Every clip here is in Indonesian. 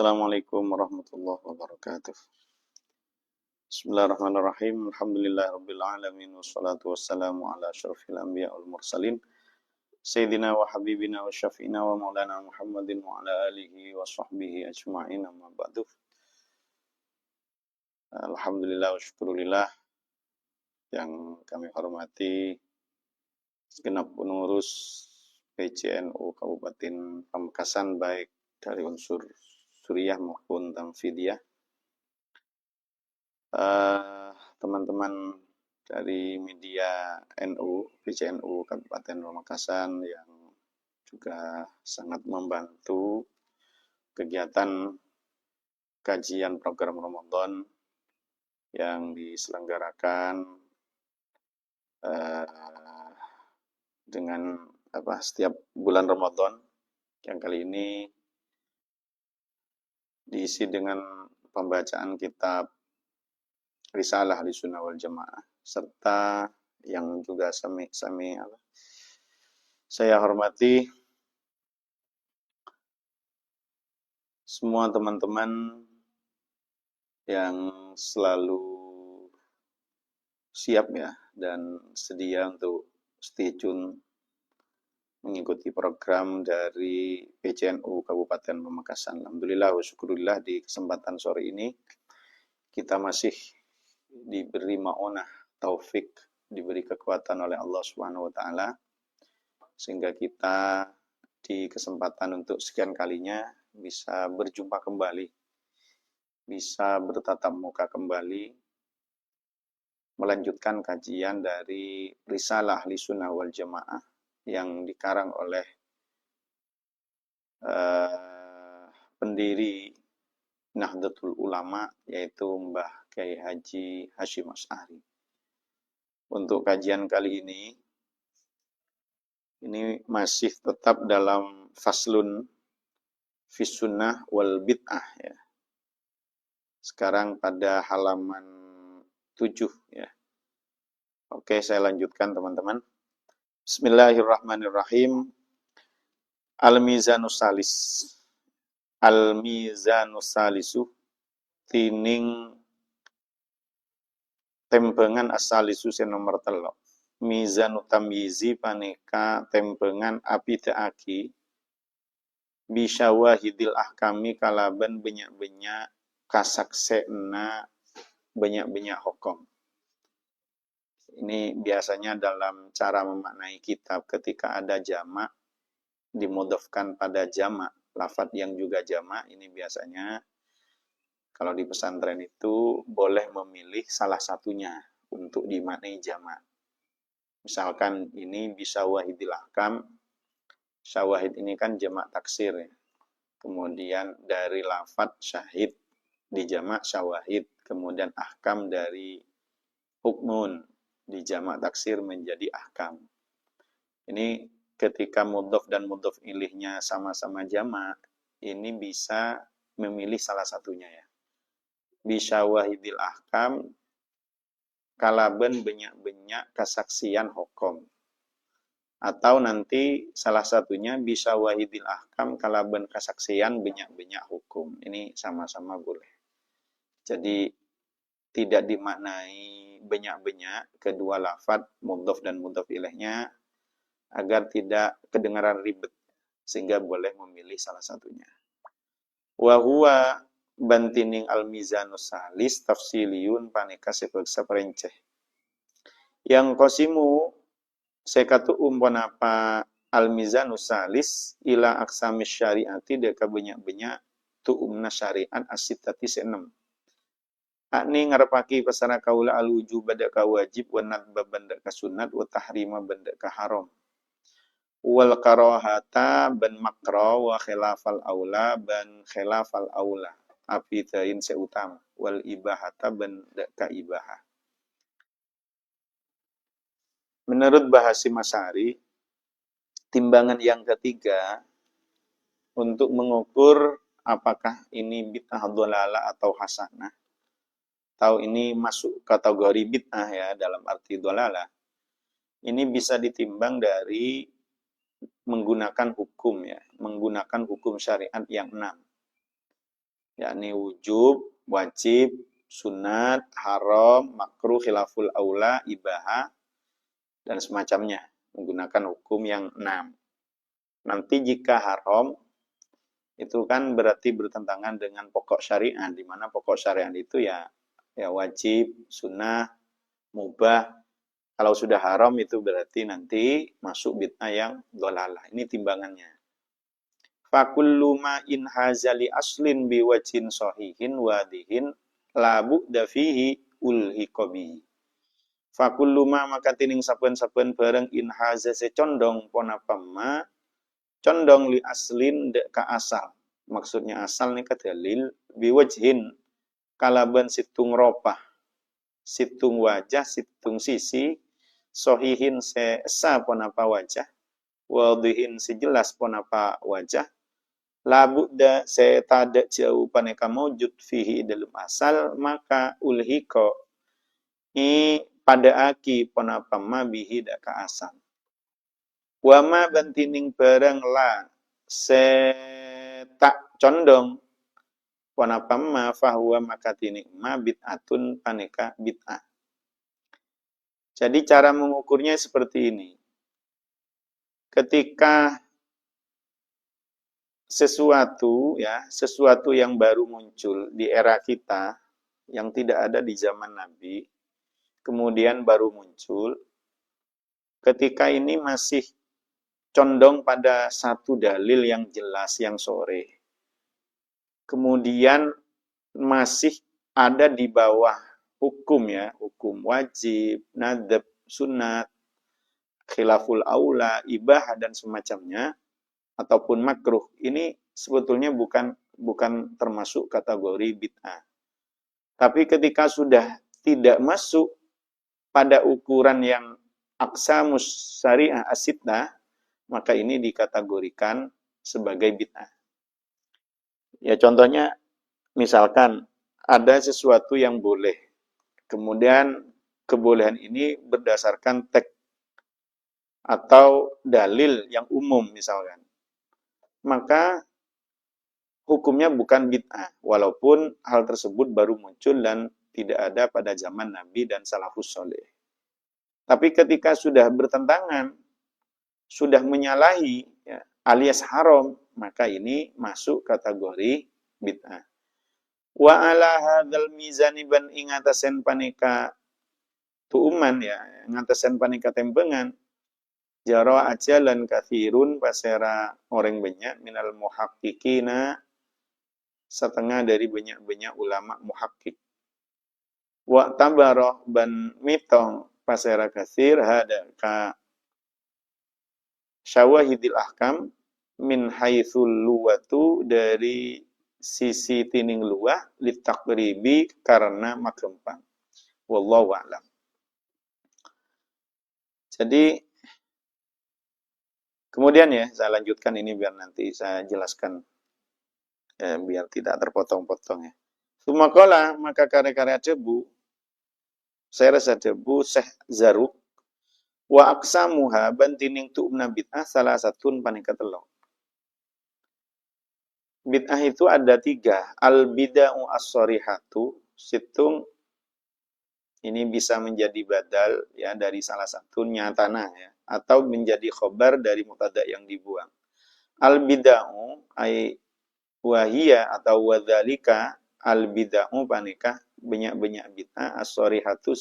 Assalamualaikum warahmatullahi wabarakatuh. Bismillahirrahmanirrahim. Alhamdulillahirabbil alamin wassalatu wassalamu ala asyrofil anbiya wal mursalin sayyidina wa habibina wa syafi'ina wa maulana Muhammadin wa ala alihi wa sahbihi ajma'in amma ba'du. Alhamdulillah wa syukurillah yang kami hormati segenap pengurus PCNU Kabupaten Pamekasan baik dari unsur Suriah maupun Tamfidiyah. Teman-teman dari media NU, PCNU Kabupaten Pamekasan yang juga sangat membantu kegiatan kajian program Ramadan yang diselenggarakan dengan setiap bulan Ramadan, yang kali ini diisi dengan pembacaan kitab Risalah Ahlussunnah wal Jamaah, serta yang juga saya hormati semua teman-teman yang selalu siap ya dan sedia untuk stay tune mengikuti program dari PCNU Kabupaten Pamekasan. Alhamdulillah wa syukurillah di kesempatan sore ini kita masih diberi ma'unah, taufik, diberi kekuatan oleh Allah Subhanahu wa taala sehingga kita di kesempatan untuk sekian kalinya bisa berjumpa kembali, bisa bertatap muka kembali, melanjutkan kajian dari Risalah Ahlussunnah wal Jamaah yang dikarang oleh pendiri Nahdlatul Ulama, yaitu Mbah Kiai Haji Hasyim Asy'ari. Untuk kajian kali ini masih tetap dalam faslun fis sunnah wal bid'ah ya. Sekarang pada halaman 7 ya. Oke, saya lanjutkan teman-teman. Bismillahirrahmanirrahim. Al-Mizanus Salis. Al-Mizanus Salisu tining tempengan as-salisu nomor 3. Mizanu tamyizi paneka tempengan apidaaki bisyawahidil ahkami kalaban banyak-banyak kasaksena banyak-banyak hukum. Ini biasanya dalam cara memaknai kitab ketika ada jamak dimudhafkan pada jamak, lafadz yang juga jamak, ini biasanya kalau di pesantren itu boleh memilih salah satunya untuk dimaknai jamak. Misalkan ini bisa wahidil ahkam, syawahid ini kan jamak taksir ya. Kemudian dari lafadz syahid di jamak syawahid, kemudian ahkam dari hukmun di jamak taksir menjadi ahkam. Ini ketika mudhaf dan mudhaf ilihnya sama-sama jamak, ini bisa memilih salah satunya ya. Bisyawahidil ahkam kalaban banyak-banyak kesaksian hukum. Atau nanti salah satunya bisyawahidil ahkam kalaban kesaksian banyak-banyak hukum. Ini sama-sama boleh. Jadi tidak dimaknai banyak-banyak kedua lafadz mudhaf dan mudhaf ilaihnya agar tidak kedengaran ribet, sehingga boleh memilih salah satunya. Wa huwa bantining al-mizanus salis tafsiliyun paneka saperenceh. Yang qasimu sekatu umpon apa al-mizanus salis ila aksamis syariati deka banyak-banyak tu'umna syariat as-sittati 6. Akni ngarepaki pasara kaula al-wujub badaka wajib wa nadba bandaka sunat wa tahrima bandaka haram. Wal karahata ban makra wa khilafal aula ban khilafal aula. Apidain seutama wal ibahata ban daka ibahah. Menurut Bahasim Asy'ari, timbangan yang ketiga untuk mengukur apakah ini bid'ah dhalalah atau hasanah, atau ini masuk kategori bid'ah ya dalam arti dhalalah, ini bisa ditimbang dari menggunakan hukum ya, menggunakan hukum syariat yang 6. yakni wujub, wajib, sunat, haram, makruh, khilaful aula, ibahah, dan semacamnya, menggunakan hukum yang 6. Nanti jika haram, itu kan berarti bertentangan dengan pokok syariat, di mana pokok syariat itu ya wajib, sunnah, mubah. Kalau sudah haram itu berarti nanti masuk bid'ah yang dhalalah. Ini timbangannya. Fakullu ma in hazali aslin biwajhin sahihin wadihin la bu'da fihi ulhiqabi. Fakullu ma maka tining saben-saben bareng in haza secondong ponapama condong li aslin dek ka asal. Maksudnya asal nih dalil biwajhin kalaban situng ropah, situng wajah, situng sisi, sohihin seesa ponapa wajah, wadihin sejelas ponapa wajah, labudda setada jauh paneka mawjud fihi dalam asal, maka ulhiko i pada aki ponapa ma bihi daka asal. Wama bantining barang la se tak condong ponapa ma fahuwa maka tining ma bid'atun paneka bid'ah. Jadi cara mengukurnya seperti ini. Ketika sesuatu yang baru muncul di era kita yang tidak ada di zaman Nabi, kemudian baru muncul, ketika ini masih condong pada satu dalil yang jelas, yang sore. Kemudian masih ada di bawah hukum hukum wajib, nadab, sunat, khilaful aula, ibahah dan semacamnya, ataupun makruh, ini sebetulnya bukan termasuk kategori bid'ah. Tapi ketika sudah tidak masuk pada ukuran yang aqsamus syariah as-sittah, maka ini dikategorikan sebagai bid'ah. Ya contohnya, misalkan ada sesuatu yang boleh, kemudian kebolehan ini berdasarkan teks atau dalil yang umum misalkan, maka hukumnya bukan bid'ah, walaupun hal tersebut baru muncul dan tidak ada pada zaman Nabi dan salafus soleh. Tapi ketika sudah bertentangan, sudah menyalahi, alias haram, maka ini masuk kategori bid'ah. Wa ala hadzal mizani ban ingatasen paneka tuuman ngatasen paneka tembengan, jaro ajalan kathirun pasera orang banyak minal muhaqqiqina setengah dari banyak-banyak ulama muhakkik. Wa tabaroh ban mitong pasera kathir hada ka syawahidil ahkam min haitsul luwatu dari sisi tining luah litakribi karena makempang. Wallahu a'lam. Jadi kemudian saya lanjutkan ini biar nanti saya jelaskan biar tidak terpotong-potong ya. Sumakola maka karya-karya debu, saya rasa debu Syekh Zaruk, wa aksamuha bantining tu'umna bid'ah salah satun panika telok. Bid'ah itu ada 3, al-bid'ah as-sorihatu, situng ini bisa menjadi badal dari salah satu nyatana atau menjadi khobar dari mubtada yang dibuang. Al-bid'ah ay wahia atau wadzalika al-bid'ah panika banyak-banyak bid'ah as-sorihatu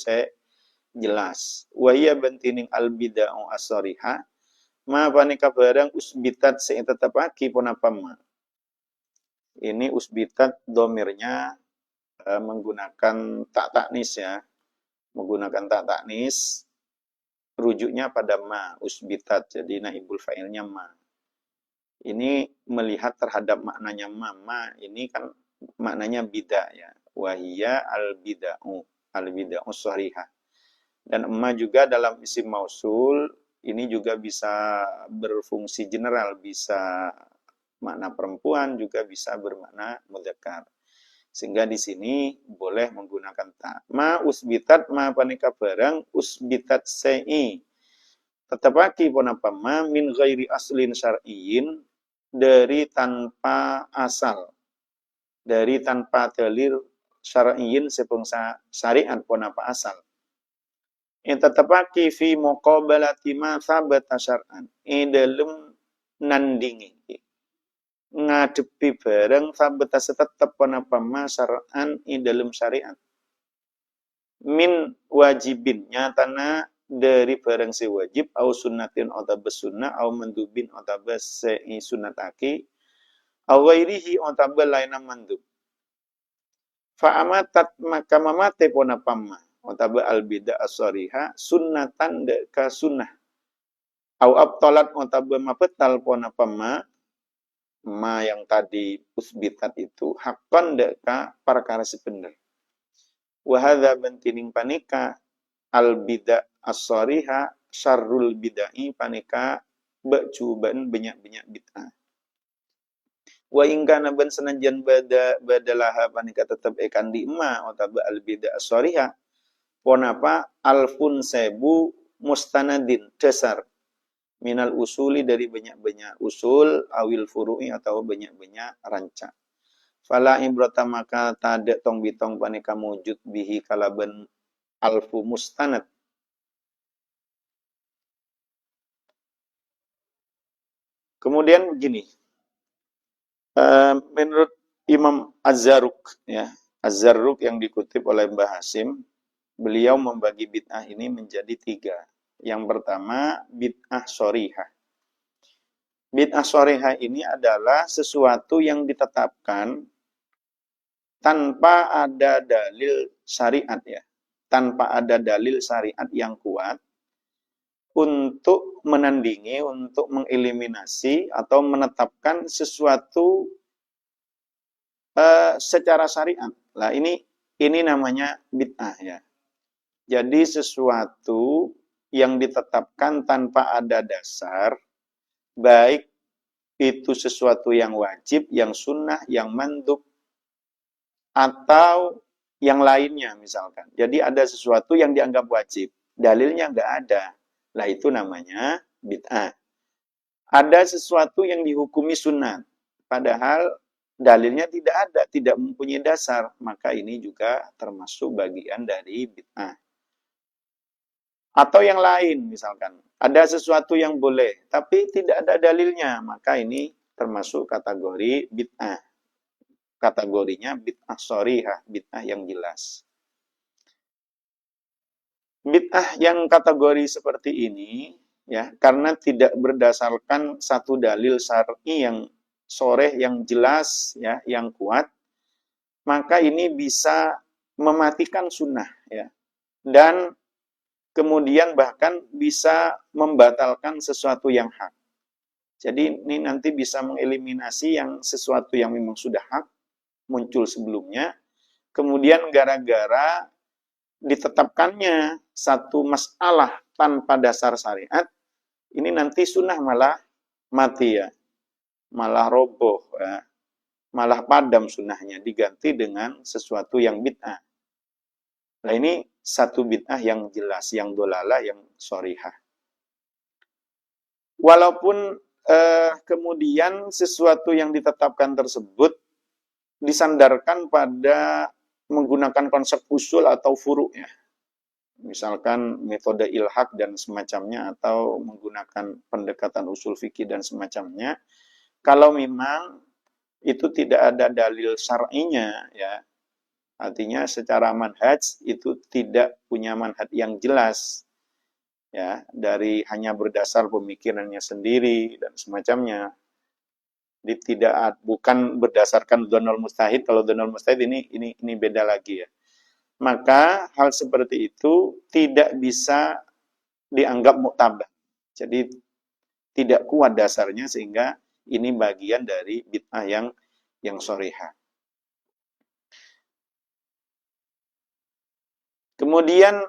jelas. Wahia bantining al-bid'ah as-sorihah ma panika barang usbitat tetapaki ponapama. Ini usbitat domirnya menggunakan tak taknis menggunakan tak taknis, rujuknya pada ma, usbitat, jadi naibul fa'ilnya ma. Ini melihat terhadap maknanya ma ini kan maknanya bid'ah wahia al-bid'ah sharihah. Dan emma juga dalam isim mausul ini juga bisa berfungsi general, bisa makna perempuan, juga bisa bermakna mudzakkar. Sehingga di sini boleh menggunakan ta. Ma usbitat ma panika barang usbitat sei. Tetapaki ponapa ma min ghairi aslin syar'iyyin dari tanpa asal. dari tanpa dalil syar'iyyin sepengsa syariat pun apa asal. Tetapaki fi muqabalati ma thabata syar'an. Dalam nandingi ngadepi bareng thabata tetep pun apa ma syar'an dalam syariat. Min wajibin nyatana dari barang si wajib au sunnatin otabas sunnah au mandubin otabas se sunnataki au ghairihi otabas laina mandub. Fa amatat maka mamate pona pamma otaba al bidah as-sariha sunnatan de ka sunnah au abtalat otaba mapetal pona pamma ma yang tadi usbitat itu hakkan de ka perkara sebenar. Wa hadza bantining panika al bidah as-sariha syarrul bidai panika becuban banyak-banyak bid'ah. Wa ingkana ban senajan badalaha panika tetep ekan di emma otaba al bidah as-sariha ponapa alfun sebu mustanadin dasar minal usuli dari banyak-banyak usul awil furu'i atau banyak-banyak ranca. Fala ibrata maka tada tong bitong panika mujud bihi kalaban alfu mustanad. Kemudian begini, menurut Imam Az-Zarruq ya, Az-Zarruq yang dikutip oleh Mbah Hasim, beliau membagi bid'ah ini menjadi 3. Yang pertama, bid'ah sharihah. Bid'ah sharihah ini adalah sesuatu yang ditetapkan tanpa ada dalil syariat ya. Tanpa ada dalil syariat yang kuat untuk menandingi, untuk mengeliminasi atau menetapkan sesuatu secara syariat. Lah ini namanya bid'ah ya. Jadi sesuatu yang ditetapkan tanpa ada dasar, baik itu sesuatu yang wajib, yang sunnah, yang mandub, atau yang lainnya misalkan. Jadi ada sesuatu yang dianggap wajib, dalilnya nggak ada. Lah itu namanya bid'ah. Ada sesuatu yang dihukumi sunnah, padahal dalilnya tidak ada, tidak mempunyai dasar, maka ini juga termasuk bagian dari bid'ah. Atau yang lain misalkan, ada sesuatu yang boleh, tapi tidak ada dalilnya, maka ini termasuk kategori bid'ah. Kategorinya bid'ah sharihah, bid'ah yang jelas. Bid'ah yang kategori seperti ini, ya, karena tidak berdasarkan satu dalil syar'i yang sharih, yang jelas, ya, yang kuat, maka ini bisa mematikan sunnah, ya, dan kemudian bahkan bisa membatalkan sesuatu yang hak. Jadi ini nanti bisa mengeliminasi yang sesuatu yang memang sudah hak, muncul sebelumnya, kemudian gara-gara ditetapkannya satu masalah tanpa dasar syariat, ini nanti sunnah malah mati ya, malah roboh, ya, malah padam sunnahnya, diganti dengan sesuatu yang bid'ah. Nah ini satu bid'ah yang jelas, yang dolalah, yang sharihah. Walaupun kemudian sesuatu yang ditetapkan tersebut disandarkan pada menggunakan konsep usul atau furu' ya. Misalkan metode ilhaq dan semacamnya atau menggunakan pendekatan usul fikih dan semacamnya. Kalau memang itu tidak ada dalil syar'inya ya. Artinya secara manhaj itu tidak punya manhaj yang jelas. Ya, dari hanya berdasar pemikirannya sendiri dan semacamnya. Bukan berdasarkan dzannul mustahid. Kalau dzannul mustahid ini beda lagi ya. Maka hal seperti itu tidak bisa dianggap muktabar. Jadi tidak kuat dasarnya sehingga ini bagian dari bid'ah yang sharihah. Kemudian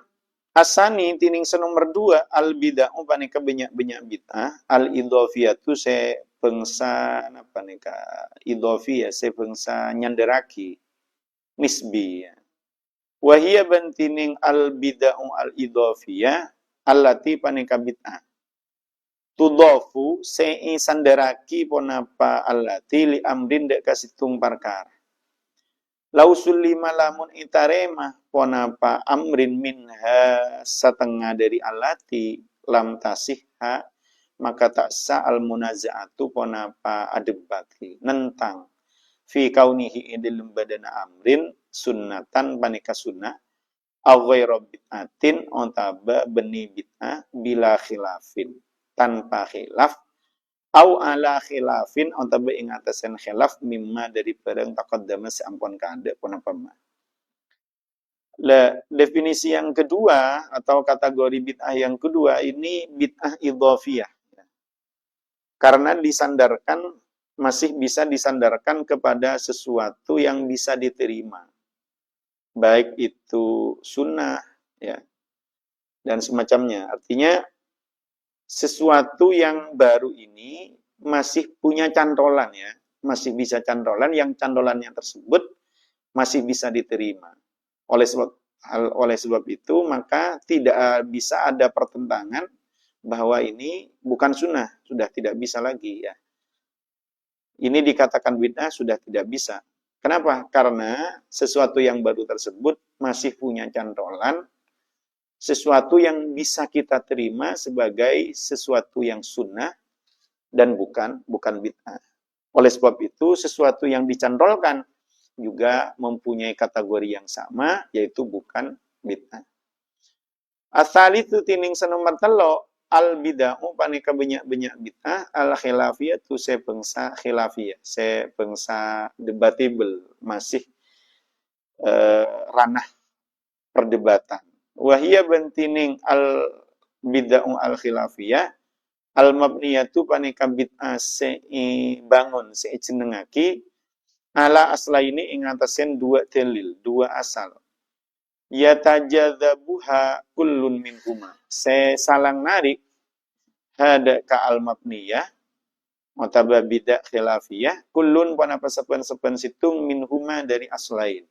asani tining nomor 2 al bid'ah panika banyak bid'ah al idhofiyatu se bangsa apa nika idhofiyah se bangsa nyanderaki nisbi ya. Wahia bantining al bid'ah al idhofiyah allati panika bid'ah tudhafu se sanderaki ponapa allati li amrin dek kasitung perkara Lausul lima lamun itarema ponapa amrin minha setengah dari alati lam tasihha maka tak sa al munazaatu ponapa adebati nentang fi kaunihi idil badana amrin sunnatan panika sunnah aghairu bid'atin otaba beni bid'ah bila khilafin tanpa khilaf au ala khilafin otaba ing atasen khilaf mimma dari barang taqaddama seampun kada punapa ma. Definisi yang kedua atau kategori bid'ah yang kedua ini bid'ah idhofiyah. Karena disandarkan masih bisa disandarkan kepada sesuatu yang bisa diterima. Baik itu sunnah ya dan semacamnya. Artinya sesuatu yang baru ini masih punya cantolan ya, masih bisa cantolan yang cantolannya tersebut masih bisa diterima. Oleh sebab itu maka tidak bisa ada pertentangan bahwa ini bukan sunnah, sudah tidak bisa lagi ya. Ini dikatakan bid'ah sudah tidak bisa. Kenapa? Karena sesuatu yang baru tersebut masih punya cantolan sesuatu yang bisa kita terima sebagai sesuatu yang sunnah dan bukan bid'ah. Oleh sebab itu sesuatu yang dicantolkan juga mempunyai kategori yang sama, yaitu bukan bid'ah. Asalitu tining sanomor telo al bid'ah panika banyak bid'ah al khilafiyah tu se bangsa khilafiyah, se bangsa debatable, masih ranah perdebatan. Wahia bentining al bid'ah al khilafiyah al mabniyatu panika bid'ah se bangun se jenengaki ala asla ini ing atasen dua dalil, dua asal. Yatajadzabuha kullun minhuma. Se salang narik hada ka al mabniyah otaba bid'ah khilafiyah kullun panapa saben-saben situng minhuma dari aslain.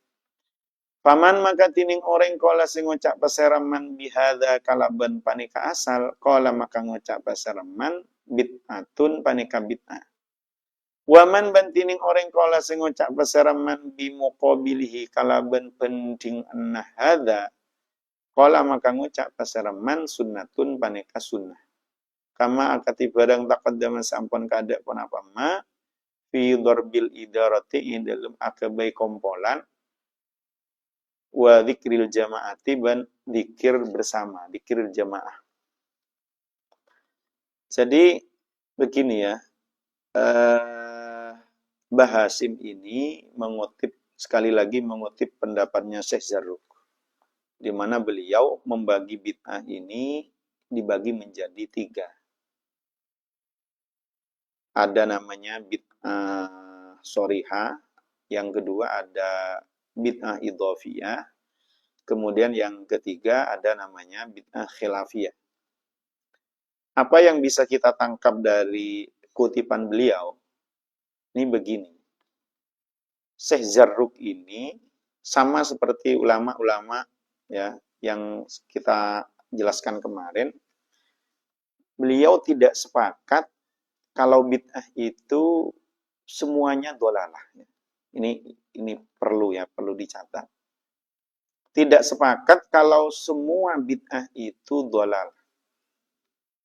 Paman maka tining orang kola sing ngucap paseraman bihadza kalaban panika asal kola maka ngucap paseraman bid'atun panika bid'ah. Waman bantining orang kola sing ngucap paseraman bimuqabilihi kalaban pending anna hadza kola maka ngucap paseraman sunnatun panika sunnah. Kama akati barang taqaddama sampun kada pun apa ma fi darbil idarati ing dalem akabai kompolan wa dzikril jamaati ban dzikir bersama, dzikir jamaah. Jadi begini ya, Bahasim ini sekali lagi mengutip pendapatnya Syekh Zarruq, di mana beliau membagi bid'ah ini dibagi menjadi 3. Ada namanya bid'ah shorihah, yang kedua ada bid'ah idhofiyah, kemudian yang ketiga ada namanya bid'ah khilafiyah. Apa yang bisa kita tangkap dari kutipan beliau? Ini begini. Syekh Zarruq ini sama seperti ulama-ulama ya yang kita jelaskan kemarin. Beliau tidak sepakat kalau bid'ah itu semuanya dhalalah. Ini perlu dicatat. Tidak sepakat kalau semua bid'ah itu dhalalah.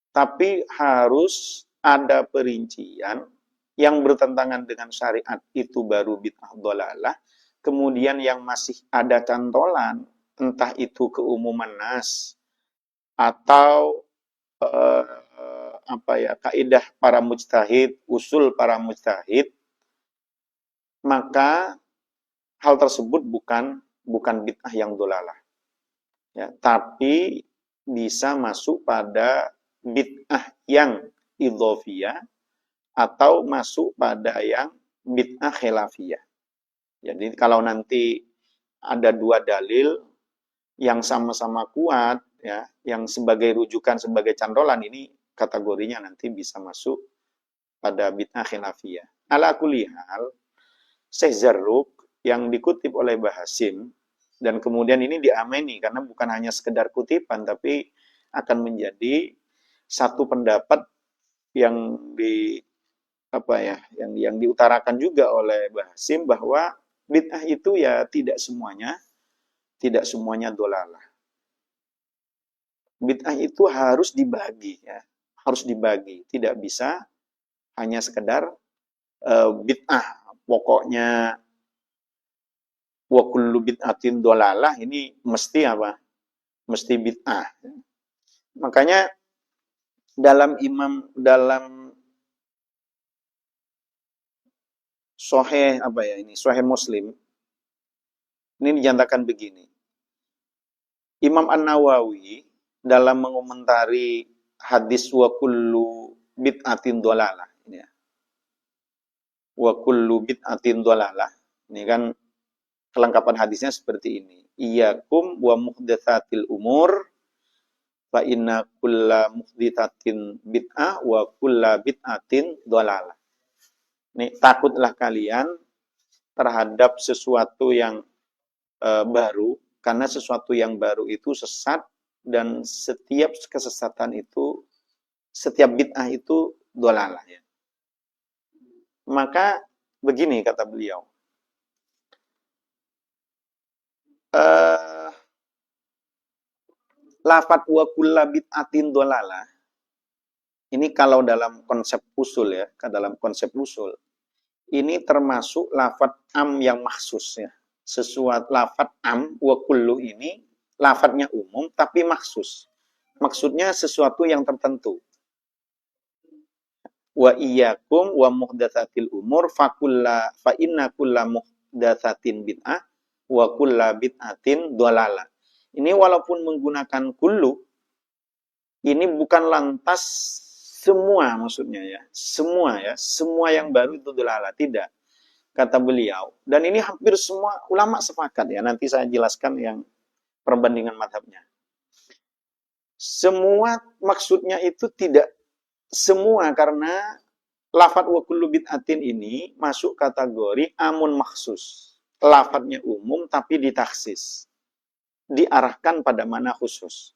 Tapi harus ada perincian yang bertentangan dengan syariat itu baru bid'ah dhalalah. Kemudian yang masih ada cantolan, entah itu keumuman nas atau kaidah para mujtahid, usul para mujtahid, maka hal tersebut bukan bid'ah yang dhalalah. Ya, tapi bisa masuk pada bid'ah yang idhofiyah atau masuk pada yang bid'ah khilafiyah. Jadi kalau nanti ada 2 dalil yang sama-sama kuat ya, yang sebagai rujukan, sebagai cantolan, ini kategorinya nanti bisa masuk pada bid'ah khilafiyah. Ala kulli hal, Syekh Zarruq yang dikutip oleh Bahasim dan kemudian ini diameni karena bukan hanya sekedar kutipan tapi akan menjadi satu pendapat yang diutarakan juga oleh Bahasim bahwa Bid'ah itu ya tidak semuanya dolalah. Bid'ah itu harus dibagi ya, harus dibagi. Tidak bisa hanya sekedar bid'ah. Pokoknya wa kullu bid'atin dolalah, ini mesti apa? Mesti bid'ah. Makanya dalam Sahih Sahih Muslim ini dinyatakan begini. Imam An-Nawawi dalam mengomentari hadis wa kullu bid'atin dolalah ini ya. Wa kullu bid'atin dolalah. Ini kan kelengkapan hadisnya seperti ini. Iyyakum wa muhdatsatil umur fa inna kulla muhditsatin bid'ah wa kulla bid'atin dolalah. Nih, takutlah kalian terhadap sesuatu yang baru, karena sesuatu yang baru itu sesat, dan setiap kesesatan itu, setiap bid'ah itu dolalah ya. Maka begini kata beliau, lafadz wa kulla bid'atin dolalah, ini kalau dalam konsep usul ya, dalam konsep usul, ini termasuk lafadz am yang maksus ya. Sesuatu lafadz am wa kullu ini lafadznya umum tapi maksus. Maksudnya sesuatu yang tertentu. Wa iyyakum wa muhdatsatil umur fa inna kulla muhdatsatin bid'ah wa kulla bid'atin dhalalah. Ini walaupun menggunakan kullu, ini bukan lantas semua maksudnya ya. Semua yang baru itu dhalalah, tidak. Kata beliau. Dan ini hampir semua ulama sepakat ya. Nanti saya jelaskan yang perbandingan mazhabnya. Semua maksudnya itu tidak semua, karena lafadz wa kullu bid'atin ini masuk kategori amun maksus. Lafadznya umum tapi ditaksis. Diarahkan pada mana khusus.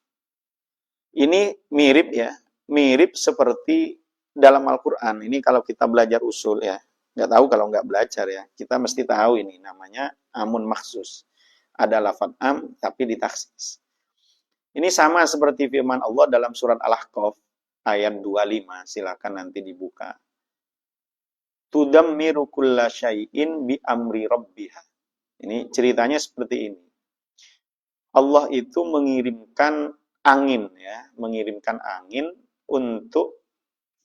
Ini mirip ya. Mirip seperti dalam Al-Quran. Ini kalau kita belajar usul ya. Nggak tahu kalau nggak belajar ya. Kita mesti tahu ini namanya amun maksus. Ada lafadz am tapi ditaksis. Ini sama seperti firman Allah dalam surat Al-Ahqaf ayat 25. Silakan nanti dibuka. Tudammiru kulla syai'in bi amri rabbiha. Ini ceritanya seperti ini. Allah itu mengirimkan angin ya, mengirimkan angin untuk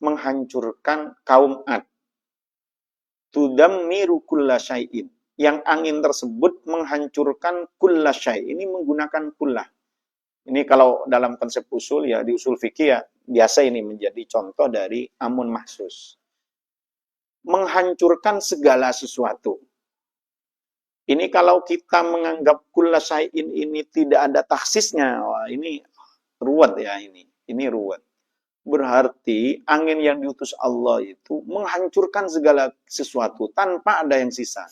menghancurkan kaum Ad. Tudammiru kulla syai'in. Yang angin tersebut menghancurkan kulla syai'. Ini menggunakan kullah. Ini kalau dalam konsep usul ya, di usul fikih ya, biasa ini menjadi contoh dari amun mahsus. Menghancurkan segala sesuatu. Ini kalau kita menganggap kulla syai'in ini tidak ada taksisnya, wah ini ruwet ya ini. Ini ruwet. Berarti angin yang diutus Allah itu menghancurkan segala sesuatu tanpa ada yang sisa.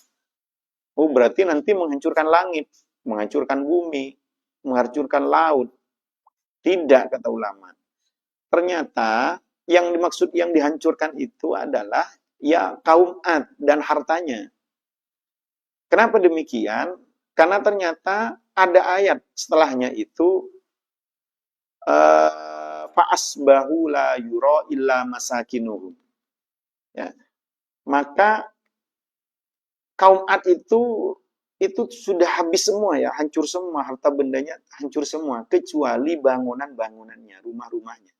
Oh, berarti nanti menghancurkan langit, menghancurkan bumi, menghancurkan laut. Tidak, kata ulama. Ternyata yang dimaksud yang dihancurkan itu adalah ya kaum Ad dan hartanya. Kenapa demikian? Karena ternyata ada ayat setelahnya itu fa'asbahu la yura illa masakinuhum. Ya. Maka kaum Ad itu sudah habis semua ya, hancur semua, harta bendanya hancur semua, kecuali bangunan-bangunannya, rumah-rumahnya.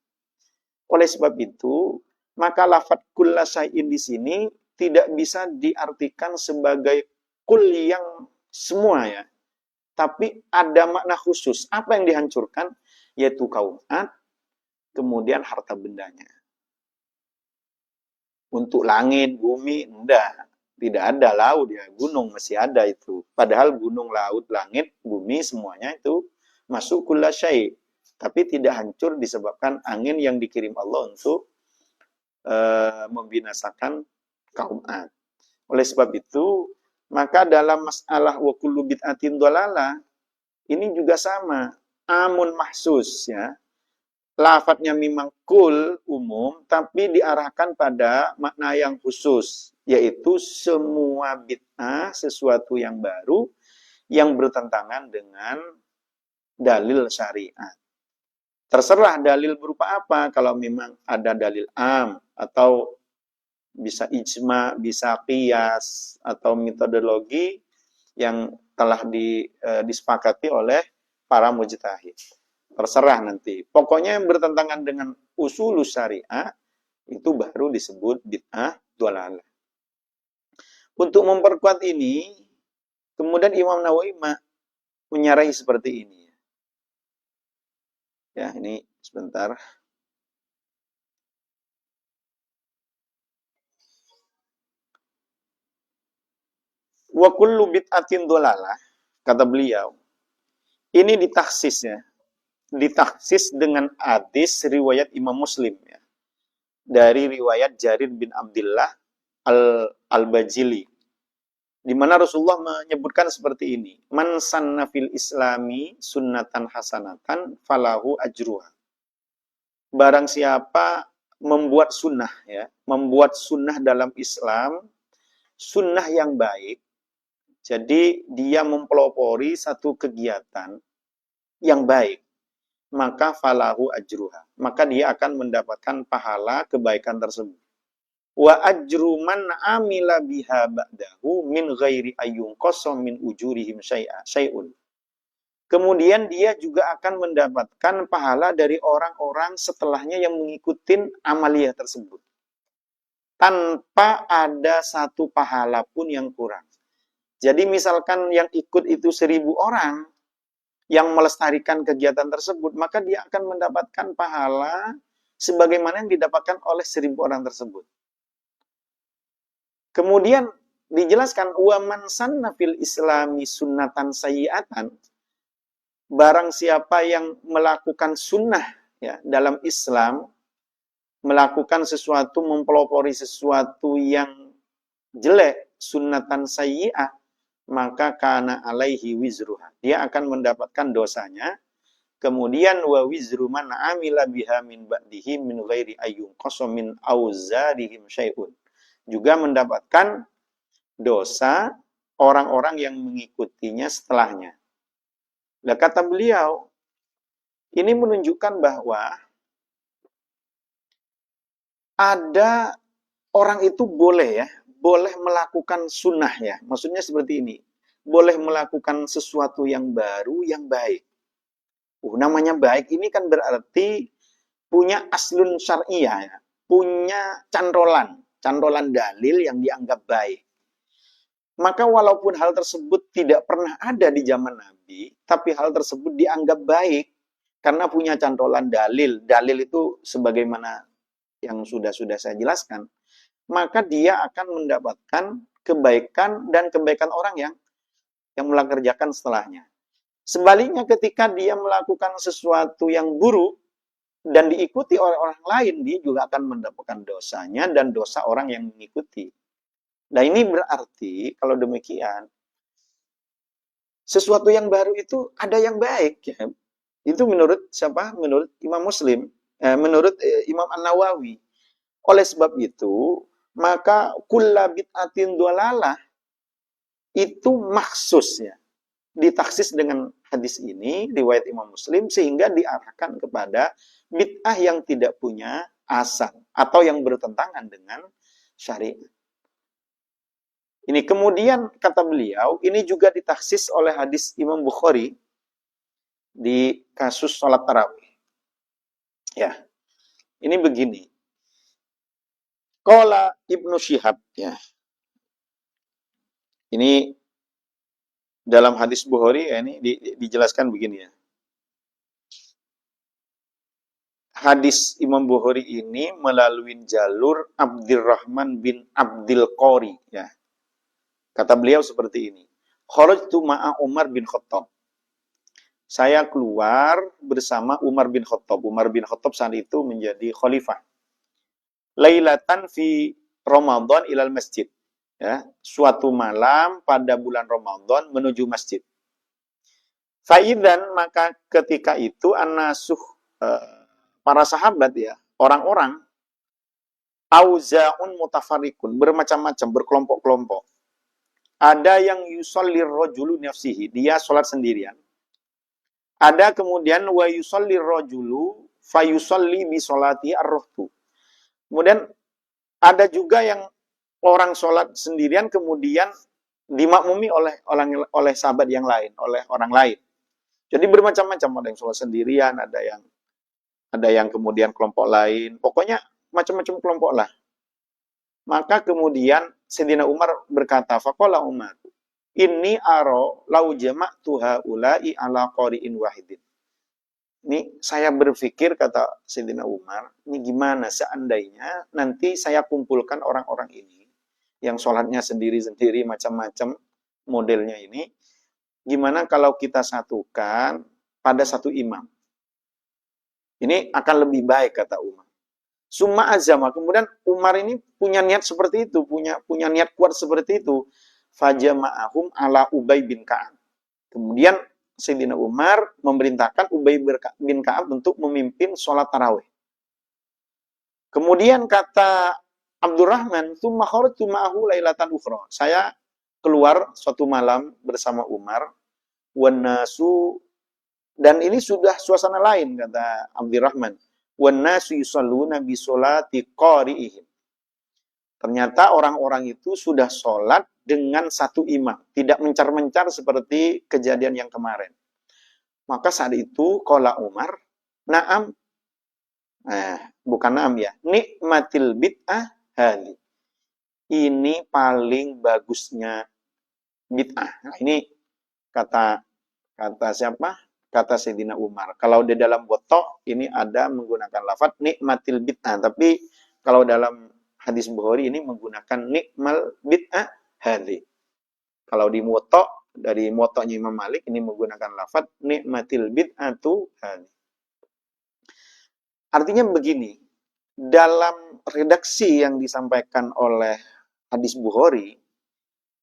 Oleh sebab itu, maka lafadz kulla syai'in di sini tidak bisa diartikan sebagai kul yang semua ya. Tapi ada makna khusus. Apa yang dihancurkan? Yaitu kaum Ad, kemudian harta bendanya. Untuk langit, bumi, enggak. Tidak ada laut ya, gunung masih ada itu. Padahal gunung, laut, langit, bumi semuanya itu masuk kulla syai'. Tapi tidak hancur disebabkan angin yang dikirim Allah untuk membinasakan kaum Ad. Oleh sebab itu, maka dalam masalah wa kullu bid'atin dhalalah ini juga sama, amun mahsus ya. lafadznya memang kul umum, tapi diarahkan pada makna yang khusus, yaitu semua bid'ah, sesuatu yang baru, yang bertentangan dengan dalil syariat. Terserah dalil berupa apa, kalau memang ada dalil am, atau bisa ijma, bisa qiyas, atau metodologi yang telah disepakati oleh para mujtahid. Terserah nanti. Pokoknya yang bertentangan dengan usul syariah, itu baru disebut bid'ah dhalalah. Untuk memperkuat ini, kemudian Imam Nawawi menyarahi seperti ini. Ya, ini sebentar. Wa kullu bid'atin dhalalah, kata beliau. Ini ditaksis ya. Ditaksis dengan hadis riwayat Imam Muslim ya. Dari riwayat Jarir bin Abdullah Al-Bajili. Di mana Rasulullah menyebutkan seperti ini. Man sanna fil islami sunnatan hasanatan falahu ajruha. Barang siapa membuat sunnah ya, membuat sunnah dalam Islam, sunnah yang baik. Jadi dia mempelopori satu kegiatan yang baik, maka falahu ajruha. Maka dia akan mendapatkan pahala kebaikan tersebut. Wa ajru man amila biha ba'dahu min ghairi ayyun qasam min ujurihim syai'un. Kemudian dia juga akan mendapatkan pahala dari orang-orang setelahnya yang mengikuti amaliyah tersebut. Tanpa ada satu pahala pun yang kurang. Jadi misalkan yang ikut itu 1.000 orang yang melestarikan kegiatan tersebut, maka dia akan mendapatkan pahala sebagaimana yang didapatkan oleh 1.000 orang tersebut. Kemudian dijelaskan wa man sanna fil islami sunnatan sayyi'atan, barang siapa yang melakukan sunnah ya dalam Islam, melakukan sesuatu, mempelopori sesuatu yang jelek, sunnatan sayyi'ah, maka kana alaihi wizruha. Dia akan mendapatkan dosanya. Kemudian wa wizru man amila biha min ba'dihi min ghairi ayyun qasam min auzarihim syai'un. Juga mendapatkan dosa orang-orang yang mengikutinya setelahnya. Nah, kata beliau, ini menunjukkan bahwa ada orang itu boleh ya, boleh melakukan sunnah ya. Maksudnya seperti ini, boleh melakukan sesuatu yang baru, yang baik. Namanya baik ini kan berarti punya aslun syariah ya, punya cantolan dalil yang dianggap baik. Maka walaupun hal tersebut tidak pernah ada di zaman Nabi, tapi hal tersebut dianggap baik karena punya cantolan dalil. Dalil itu sebagaimana yang sudah saya jelaskan, maka dia akan mendapatkan kebaikan dan kebaikan orang yang mengerjakan setelahnya. Sebaliknya ketika dia melakukan sesuatu yang buruk dan diikuti oleh orang lain, dia juga akan mendapatkan dosanya dan dosa orang yang mengikuti. Nah, ini berarti kalau demikian sesuatu yang baru itu ada yang baik ya. Itu menurut siapa? Menurut Imam Muslim, menurut Imam An-Nawawi. Oleh sebab itu, maka kulla bid'atin dhalalah itu maksus ya. Ditaksis dengan hadis ini, riwayat Imam Muslim, sehingga diarahkan kepada bid'ah yang tidak punya asal atau yang bertentangan dengan syariat. Ini kemudian kata beliau, ini juga ditaksis oleh hadis Imam Bukhari di kasus sholat tarawih. Ya, ini begini. Qala Ibnu Syihab ya. Ini dalam hadis Bukhari ya, ini dijelaskan begini ya. Hadis Imam Bukhari ini melalui jalur Abdurrahman bin Abdul Qori ya. Kata beliau seperti ini. Kharajtu ma'a Umar bin Khattab. Saya keluar bersama Umar bin Khattab. Umar bin Khattab saat itu menjadi khalifah. Lailatan fi Ramadan ilal masjid. Ya, suatu malam pada bulan Ramadan menuju masjid. Faidan, maka ketika itu an-nasuh para sahabat ya, orang-orang auzaun mutafarikun, bermacam-macam, berkelompok-kelompok. Ada yang yusollir rojulu nafsihi, dia sholat sendirian. Ada kemudian wa yusollir rojulu fayusolli bi sholati ar-rohtu. Kemudian ada juga yang orang sholat sendirian kemudian dimakmumi oleh sahabat yang lain, oleh orang lain. Jadi bermacam-macam, ada yang sholat sendirian, ada yang kemudian kelompok lain. Pokoknya macam-macam kelompok lah. Maka kemudian Sayyidina Umar berkata, faqala Umar, inni aro lau jama'tu haula'i ala qari'in wahidin. Ini saya berpikir, kata Sayyidina Umar, ini gimana seandainya nanti saya kumpulkan orang-orang ini yang sholatnya sendiri-sendiri macam-macam modelnya ini, gimana kalau kita satukan pada satu imam? Ini akan lebih baik, kata Umar. Summa azama, kemudian Umar ini punya niat seperti itu, punya niat kuat seperti itu. Fajama'ahum ala Ubay bin Ka'ab. Kemudian Sayyidina Umar memerintahkan Ubay bin Ka'ab untuk memimpin sholat tarawih. Kemudian kata Abdurrahman, "Tsumma kharajtu ma'ahu lailatan ukhra." Saya keluar suatu malam bersama Umar, wan nasu, dan ini sudah suasana lain, kata Abdurrahman. Wan nasu yusalluna bi sholati qari'ihim. Ternyata orang-orang itu sudah sholat dengan satu imam, tidak mencar-mencar seperti kejadian yang kemarin. Maka saat itu qala Umar, "Na'am." Bukan na'am ya. Nikmatil bid'ah hali. Ini paling bagusnya bid'ah. Nah, ini kata siapa? Kata Sayyidina Umar. Kalau di dalam botok ini ada menggunakan lafaz nikmatil bid'ah, tapi kalau dalam hadis Bukhari ini menggunakan nikmal bid'ah hadi. Kalau di motok, dari motoknya Imam Malik ini menggunakan lafaz nikmatil bid'atu hadi. Artinya begini, dalam redaksi yang disampaikan oleh hadis Bukhari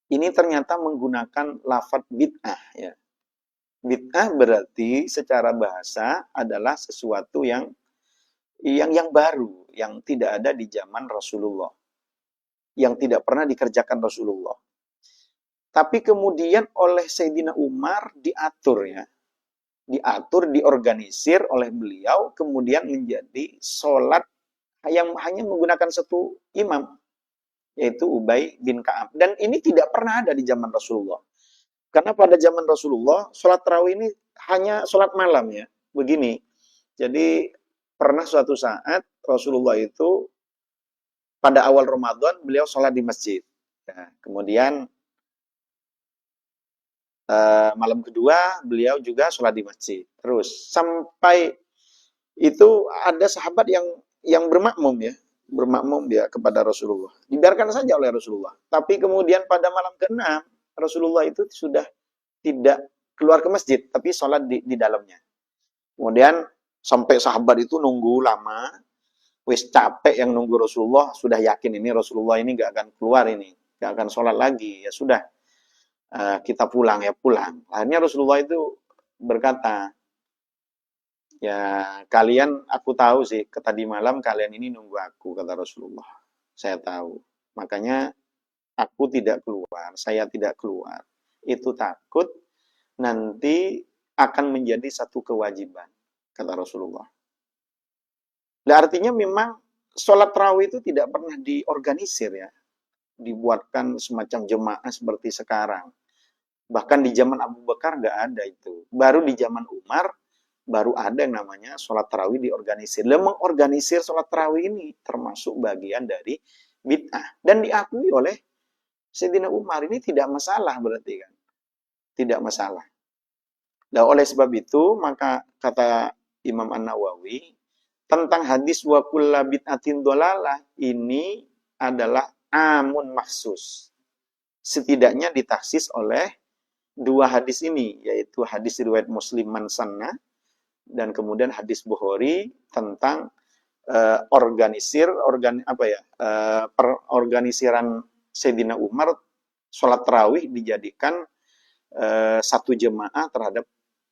ini ternyata menggunakan lafaz bid'ah ya. Bid'ah berarti secara bahasa adalah sesuatu yang baru, yang tidak ada di zaman Rasulullah, yang tidak pernah dikerjakan Rasulullah. Tapi kemudian oleh Sayyidina Umar diatur, diorganisir oleh beliau, kemudian menjadi sholat yang hanya menggunakan satu imam, yaitu Ubay bin Ka'ab. Dan ini tidak pernah ada di zaman Rasulullah. Karena pada zaman Rasulullah, sholat tarawih ini hanya sholat malam ya. Begini, jadi pernah suatu saat Rasulullah itu pada awal Ramadan beliau sholat di masjid. Ya, kemudian malam kedua beliau juga sholat di masjid. Terus sampai itu ada sahabat yang bermakmum dia kepada Rasulullah. Dibiarkan saja oleh Rasulullah. Tapi kemudian pada malam ke-6 Rasulullah itu sudah tidak keluar ke masjid, tapi sholat di dalamnya. Kemudian sampai sahabat itu nunggu lama, wis capek yang nunggu Rasulullah, sudah yakin ini Rasulullah ini gak akan keluar ini, gak akan sholat lagi, ya sudah, kita pulang ya pulang. Akhirnya Rasulullah itu berkata, ya kalian, aku tahu sih, tadi malam kalian ini nunggu aku, kata Rasulullah. Saya tahu, makanya aku tidak keluar, saya tidak keluar. Itu takut nanti akan menjadi satu kewajiban, kata Rasulullah. Nah, artinya memang sholat tarawih itu tidak pernah diorganisir ya, dibuatkan semacam jemaah seperti sekarang. Bahkan di zaman Abu Bakar nggak ada itu. Baru di zaman Umar baru ada yang namanya sholat tarawih diorganisir. Dan mengorganisir sholat tarawih ini termasuk bagian dari bid'ah dan diakui oleh Sayyidina Umar. Ini tidak masalah berarti kan. Tidak masalah. Nah, oleh sebab itu, maka kata Imam An-Nawawi, tentang hadis wa kullu bid'atin dhalalah ini adalah amun mahsus. Setidaknya ditaksis oleh dua hadis ini, yaitu hadis riwayat Muslim man sanna dan kemudian hadis Bukhari tentang perorganisiran Sayyidina Umar sholat tarawih dijadikan satu jemaah terhadap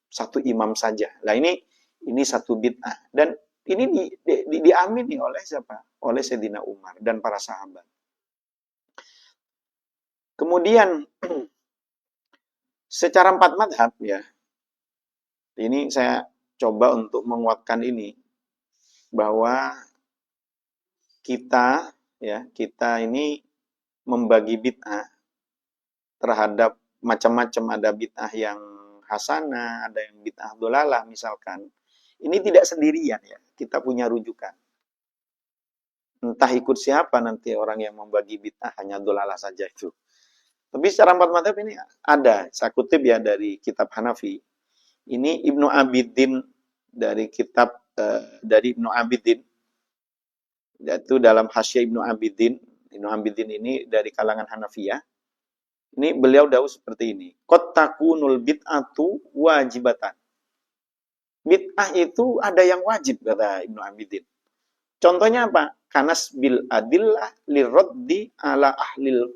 satu imam saja. Nah ini satu bid'ah dan Ini diamini oleh siapa? Oleh Sayyidina Umar dan para sahabat. Kemudian secara 4 madhab ya, ini saya coba untuk menguatkan ini bahwa kita ini membagi bid'ah terhadap macam-macam, ada bid'ah yang hasanah, ada yang bid'ah dolalah misalkan. Ini tidak sendirian ya, kita punya rujukan. Entah ikut siapa nanti orang yang membagi bid'ah, hanya dolalah saja itu. Tapi secara 4 madhab ini ada, saya kutip ya dari kitab Hanafi. Ini Ibnu Abidin dari kitab dari Ibnu Abidin, yaitu dalam Hasyiah Ibnu Abidin. Ibnu Abidin ini dari kalangan Hanafiyah. Ini beliau dawuh seperti ini. Qad takunul bid'atu wajibatan. Bid'ah itu ada yang wajib, kata Ibnu Abidin. Contohnya apa? Kanas bil adillah liraddi ala ahlil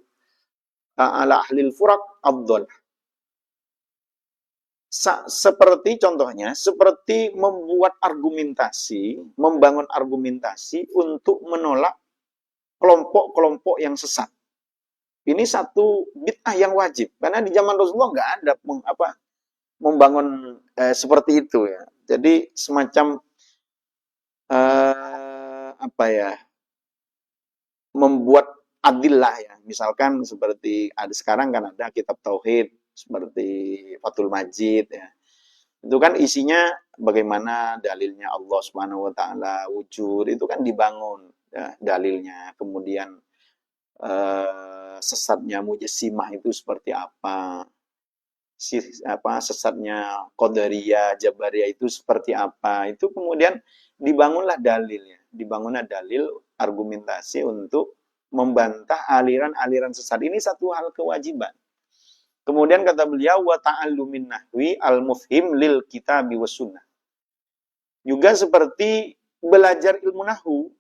furaq afdal. Seperti contohnya, seperti membuat argumentasi, membangun argumentasi untuk menolak kelompok-kelompok yang sesat. Ini satu bid'ah yang wajib, karena di zaman Rasulullah nggak ada membangun seperti itu ya. Jadi semacam membuat adillah ya. Misalkan seperti ada sekarang kan ada kitab tauhid seperti Fathul Majid ya. Itu kan isinya bagaimana dalilnya Allah Subhanahu wa taala wujud, itu kan dibangun ya, dalilnya. Kemudian sesatnya Mujassimah itu seperti apa? Sesatnya Qadariyah, Jabariyah itu seperti apa? Itu kemudian dibangunlah dalilnya. Dibangunlah dalil argumentasi untuk membantah aliran-aliran sesat. Ini satu hal kewajiban. Kemudian kata beliau, wa ta'allumin nahwi al-mufhim lil kitabi was sunnah. Juga seperti belajar ilmu nahwu,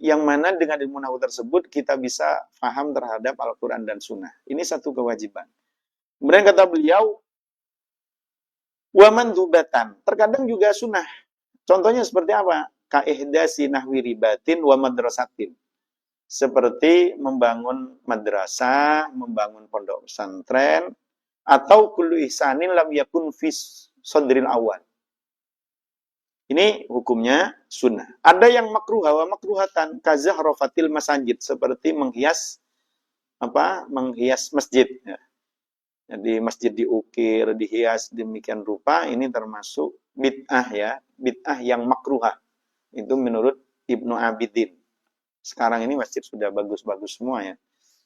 yang mana dengan ilmu nahwu tersebut kita bisa paham terhadap Al-Quran dan Sunnah. Ini satu kewajiban. Kemudian kata beliau, wa mandubatan. Terkadang juga sunnah. Contohnya seperti apa? Ka'ihdasi nahwi ribatin wa madrasatin. Seperti membangun madrasah, membangun pondok pesantren, atau kullu ihsanin lam yakun fis sodril awal. Ini hukumnya sunnah. Ada yang makruh wa makruhatan kazahrofatil masajid, seperti menghias masjid. Ya. Jadi masjid diukir, dihias demikian rupa, ini termasuk bid'ah ya, bid'ah yang makruhah. Itu menurut Ibnu Abidin. Sekarang ini masjid sudah bagus-bagus semua ya.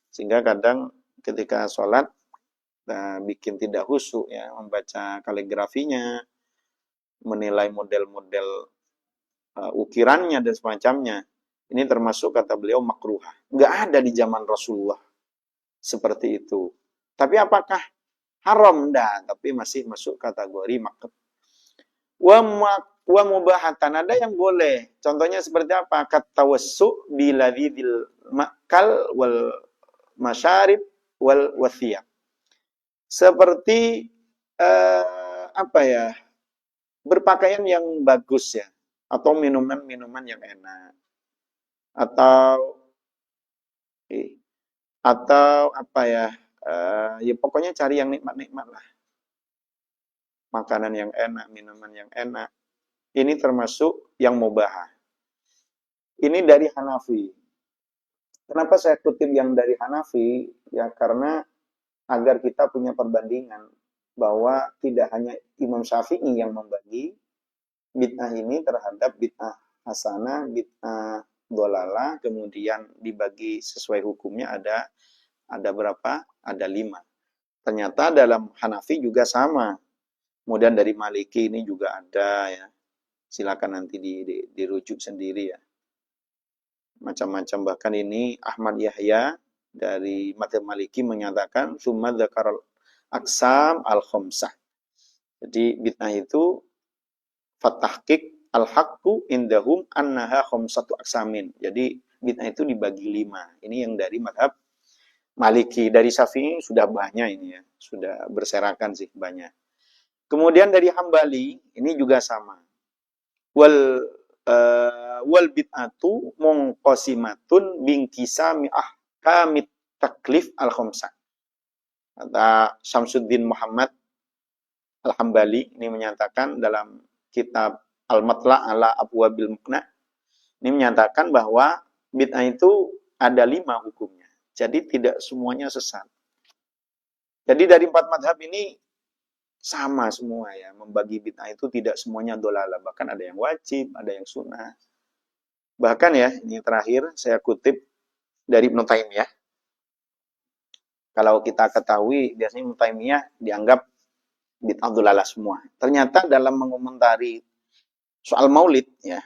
Sehingga kadang ketika sholat, bikin tidak khusyuk ya, membaca kaligrafinya, menilai model-model ukirannya dan semacamnya. Ini termasuk kata beliau makruhah. Nggak ada di zaman Rasulullah seperti itu. Tapi apakah haram? Dah, tapi masih masuk kategori makruh. Wa mubahatan, ada yang boleh. Contohnya seperti apa? Katawassu biladzil makal wal masyarib wal wathiyah. Seperti berpakaian yang bagus ya, atau minuman-minuman yang enak. Atau ya pokoknya cari yang nikmat-nikmat lah. Makanan yang enak, minuman yang enak. Ini termasuk yang mubahah. Ini dari Hanafi. Kenapa saya kutip yang dari Hanafi? Ya karena agar kita punya perbandingan bahwa tidak hanya Imam Syafi'i yang membagi bid'ah ini terhadap bid'ah hasanah, bid'ah dolalah, kemudian dibagi sesuai hukumnya ada berapa? Ada 5. Ternyata dalam Hanafi juga sama. Kemudian dari Maliki ini juga ada ya. Silakan nanti dirujuk sendiri ya. Macam-macam, bahkan ini Ahmad Yahya dari Madzhab Maliki menyatakan summa dzakaral aqsam al-khamsah. Jadi bid'ah itu fatahqiq al-haqqu indahum annaha khamsatu aqsamin. Jadi bid'ah itu dibagi 5. Ini yang dari Madzhab Maliki. Dari Syafi'i sudah banyak ini ya. Sudah berserakan sih banyak. Kemudian dari Hambali ini juga sama. Wal wal bid'atu munqasimatun bingkisami ahkamit taklif al-khamsah. Kata Syamsuddin Muhammad Al-Hambali ini menyatakan dalam kitab Al-Matla' ala Abwabil Muqna, ini menyatakan bahwa bid'ah itu ada 5 hukumnya. Jadi tidak semuanya sesat. Jadi dari 4 madhab ini sama semua ya. Membagi bid'ah itu tidak semuanya dolalah. Bahkan ada yang wajib, ada yang sunnah. Bahkan ya, ini terakhir saya kutip dari Ibnu Taimiyah. Kalau kita ketahui, biasanya Ibnu Taimiyah dianggap bid'ah dolalah semua. Ternyata dalam mengomentari soal maulid, ya,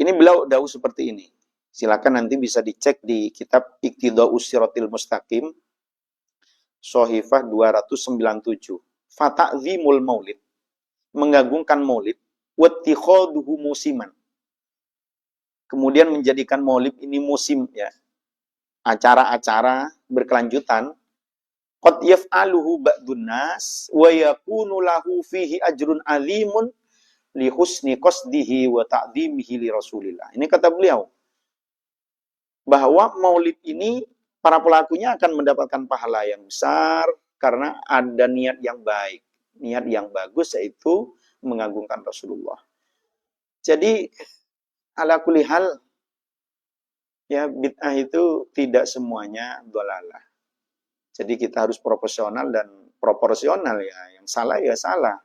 ini beliau dahulu seperti ini. Silakan nanti bisa dicek di kitab Iqtida'us Siratil Mustaqim, Sohifah 297. Fata'zimul maulid, mengagungkan maulid, wattikhaduhu musiman. Kemudian menjadikan maulid ini musim, ya, acara-acara berkelanjutan. Qad yaf'aluhu ba'dun nas wa yakunu lahu fihi ajrun alimun li husni qasdihi wa ta'dhimihi li Rasulillah. Ini kata beliau, bahwa maulid ini para pelakunya akan mendapatkan pahala yang besar karena ada niat yang baik, niat yang bagus, yaitu mengagungkan Rasulullah. Jadi ala kulli hal, ya, bid'ah itu tidak semuanya dhalalah. Jadi kita harus proporsional dan proporsional ya. Yang salah ya salah.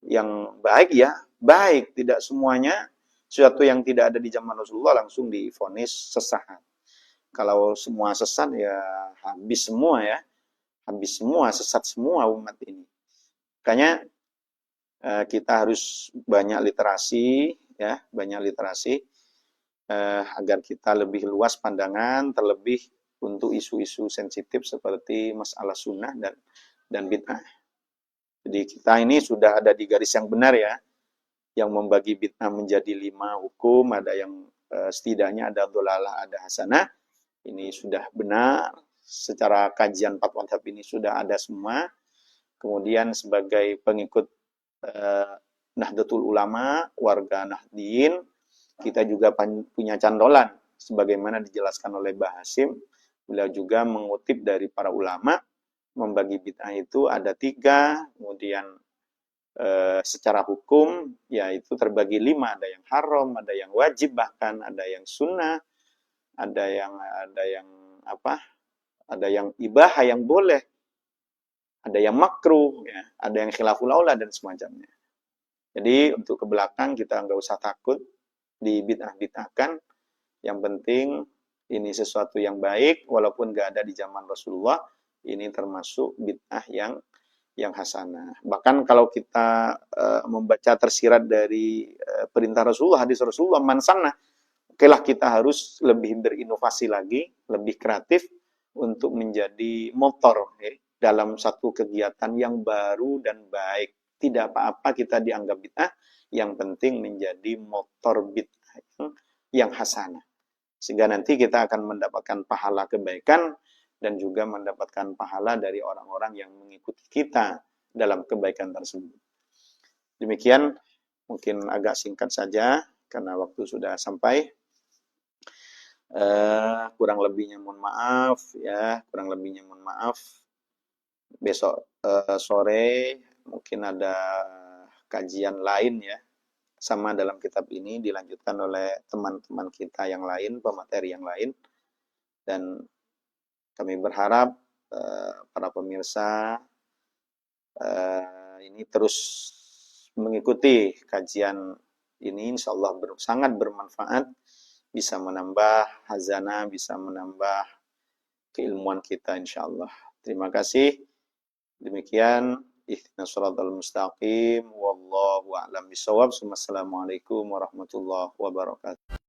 Yang baik ya baik. Tidak semuanya sesuatu yang tidak ada di zaman Rasulullah langsung divonis sesat. Kalau semua sesat ya habis semua ya. Habis semua, sesat semua umat ini. Makanya kita harus banyak literasi ya, banyak literasi agar kita lebih luas pandangan, terlebih untuk isu-isu sensitif seperti masalah sunnah dan bid'ah. Jadi kita ini sudah ada di garis yang benar ya, yang membagi bid'ah menjadi 5 hukum, ada yang setidaknya ada dhalalah, ada hasanah. Ini sudah benar, secara kajian 4 madhab ini sudah ada semua. Kemudian sebagai pengikut Nahdlatul Ulama, warga Nahdien, kita juga punya candolan, sebagaimana dijelaskan oleh Mbah Hasim. Beliau juga mengutip dari para ulama, membagi bid'ah itu ada 3, kemudian secara hukum yaitu terbagi 5, ada yang haram, ada yang wajib, bahkan ada yang sunnah, ada yang ibahah yang boleh, ada yang makruh, ya, ada yang khilaful aula dan semacamnya. Jadi untuk ke belakang kita nggak usah takut di bid'ah-bid'ahkan. Yang penting ini sesuatu yang baik, walaupun nggak ada di zaman Rasulullah, ini termasuk bid'ah yang hasanah. Bahkan kalau kita membaca tersirat dari perintah Rasulullah, hadis Rasulullah, man sanah, okelah kita harus lebih berinovasi lagi, lebih kreatif untuk menjadi motor dalam satu kegiatan yang baru dan baik. Tidak apa-apa kita dianggap bid'ah, yang penting menjadi motor bid'ah yang hasanah. Sehingga nanti kita akan mendapatkan pahala kebaikan dan juga mendapatkan pahala dari orang-orang yang mengikuti kita dalam kebaikan tersebut. Demikian, mungkin agak singkat saja karena waktu sudah sampai. Kurang lebihnya mohon maaf ya, kurang lebihnya mohon maaf. Besok sore mungkin ada kajian lain ya, sama dalam kitab ini dilanjutkan oleh teman-teman kita yang lain, pemateri yang lain. Dan kami berharap para pemirsa ini terus mengikuti kajian ini, insya Allah sangat bermanfaat, bisa menambah hazanah, bisa menambah keilmuan kita insya Allah. Terima kasih. Demikian, ihdinas shiratal mustaqim, wallahu a'lam bishawab. Assalamualaikum warahmatullahi wabarakatuh.